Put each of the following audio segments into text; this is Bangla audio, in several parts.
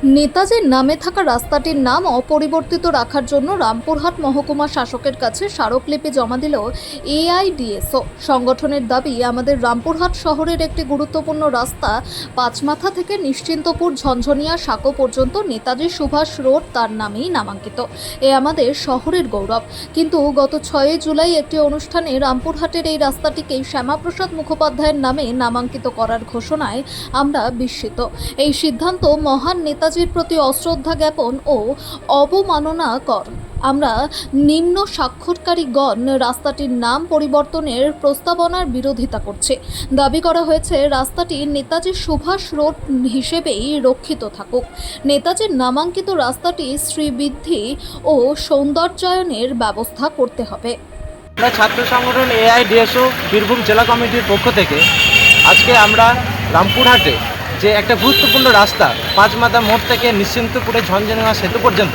নেতাজির নামে থাকা রাস্তাটির নাম অপরিবর্তিত রাখার জন্য রামপুরহাট মহকুমা শাসকের কাছে স্মারকলিপি জমা দিল এআইডিএসও। সংগঠনের দাবি, আমাদের রামপুরহাট শহরের একটি গুরুত্বপূর্ণ রাস্তা পাঁচমাথা থেকে নিশ্চিন্তপুর ঝঞ্ঝনিয়া সাঁকো পর্যন্ত নেতাজি সুভাষ রোড তার নামেই নামাঙ্কিত। এ আমাদের শহরের গৌরব। কিন্তু গত 6 জুলাই একটি অনুষ্ঠানে রামপুরহাটের এই রাস্তাটিকেই শ্যামাপ্রসাদ মুখোপাধ্যায়ের নামে নামাঙ্কিত করার ঘোষণায় আমরা বিস্মিত। এই সিদ্ধান্ত মহান নেতাজির প্রতি অশ্রদ্ধা জ্ঞাপন ও অবমাননাকর। আমরা নিম্ন স্বাক্ষরকারীগণ রাস্তাটির নাম পরিবর্তনের প্রস্তাবনার বিরোধিতা করছে। দাবি করা হয়েছে রাস্তাটি নেতাজি সুভাষ রোড হিসেবেই রক্ষিত থাকুক। নেতাজির নামাঙ্কিত রাস্তাটি শ্রীবৃদ্ধি ও সৌন্দর্যায়নের ব্যবস্থা করতে হবে। ছাত্র সংগঠন এআইডিএসও বীরভূম জেলা কমিটির পক্ষ থেকে আজকে আমরা রামপুরহাটে যে একটা গুরুত্বপূর্ণ রাস্তা পাঁচমাথা মোড় থেকে নিশ্চিন্তপুরে ঝঞ্ঝনিয়া সেতু পর্যন্ত,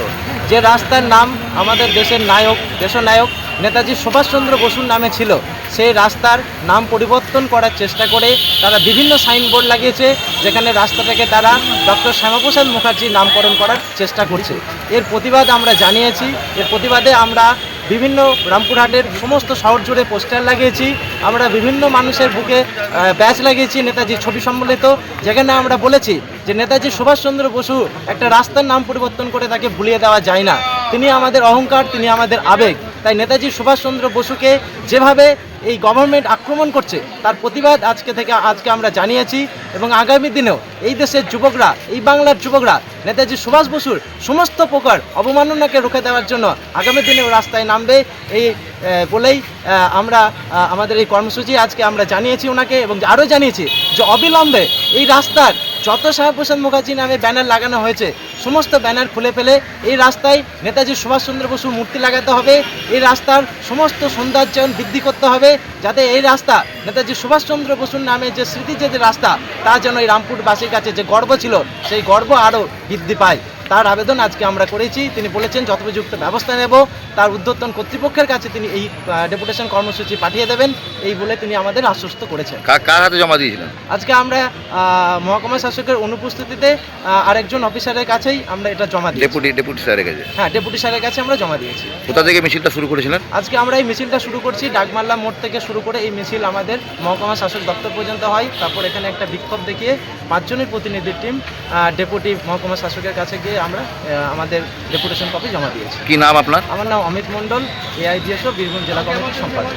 যে রাস্তার নাম আমাদের দেশের নায়ক, দেশনায়ক নেতাজি সুভাষচন্দ্র বসুর নামে ছিল, সেই রাস্তার নাম পরিবর্তন করার চেষ্টা করে তারা বিভিন্ন সাইনবোর্ড লাগিয়েছে, যেখানে রাস্তাটাকে তারা ডক্টর শ্যামাপ্রসাদ মুখার্জির নামকরণ করার চেষ্টা করছে। এর প্রতিবাদ আমরা জানিয়েছি। এর প্রতিবাদে আমরা বিভিন্ন রামপুরহাটের সমস্ত শহর জুড়ে পোস্টার লাগিয়েছি। আমরা বিভিন্ন মানুষের বুকে ব্যাচ লাগিয়েছি নেতাজির ছবি সম্বলিত, যেখানে আমরা বলেছি যে নেতাজি সুভাষচন্দ্র বসু একটা রাস্তার নাম পরিবর্তন করে তাকে ভুলিয়ে দেওয়া যায় না। তিনি আমাদের অহংকার, তিনি আমাদের আবেগ। তাই নেতাজি সুভাষচন্দ্র বসুকে যেভাবে এই গভর্নমেন্ট আক্রমণ করছে তার প্রতিবাদ আজকে আমরা জানিয়েছি। এবং আগামী দিনেও এই দেশের যুবকরা, এই বাংলার যুবকরা নেতাজি সুভাষ বসুর সমস্ত প্রকার অবমাননাকে রুখে দেওয়ার জন্য আগামী দিনেও রাস্তায় নামবে, এই বলেই আমরা আমাদের এই কর্মসূচি আজকে আমরা জানিয়েছি ওনাকে। এবং আরও জানিয়েছি যে অবিলম্বে এই রাস্তার যত শ্যামাপ্রসাদ মুখার্জি নামে ব্যানার লাগানো হয়েছে সমস্ত ব্যানার খুলে ফেলে এই রাস্তায় নেতাজি সুভাষচন্দ্র বসুর মূর্তি লাগাতে হবে। এই রাস্তার সমস্ত সৌন্দর্যায়ন বৃদ্ধি করতে হবে, যাতে এই রাস্তা নেতাজি সুভাষচন্দ্র বসুর নামে যে স্মৃতির যে রাস্তা, তা যেন এই রামপুরবাসীর কাছে যে গর্ব ছিল সেই গর্ব আরও বৃদ্ধি পায়। তার আবেদন আজকে আমরা করেছি। তিনি বলেছেন যথোপযুক্ত ব্যবস্থা নেব। তার ঊর্ধ্বতন কর্তৃপক্ষের কাছে তিনি এই ডেপুটেশন কর্মসূচি পাঠিয়ে দেবেন, এই বলে তিনি আমাদের আশ্বস্ত করেছেন। কার হাতে জমা দিয়েছিলেন? আজকে আমরা মহকুমা শাসকের অনুপস্থিতিতে আরেকজন অফিসারের কাছেই আমরা এটা জমা দিই। ডেপুটি স্যারের কাছে? হ্যাঁ, ডেপুটি স্যারের কাছে আমরা জমা দিয়েছি। কোথা থেকে মিছিলটা শুরু করেছিলেন? আজকে আমরা এই মিছিলটা শুরু করছি ডাকমাল্লা মোড় থেকে শুরু করে এই মিছিল আমাদের মহকুমা শাসক দপ্তর পর্যন্ত হয়। তারপর এখানে একটা বিক্ষোভ দেখিয়ে 5 জনের প্রতিনিধির টিম ডেপুটি মহকুমা শাসকের কাছে গিয়ে আমরা আমাদের ডেপুটেশন কপি জমা দিয়েছি। কি নাম আপনার? আমার নাম অমিত মণ্ডল, এআইডিএসও বীরভূম জেলা কমিটির সম্পাদক।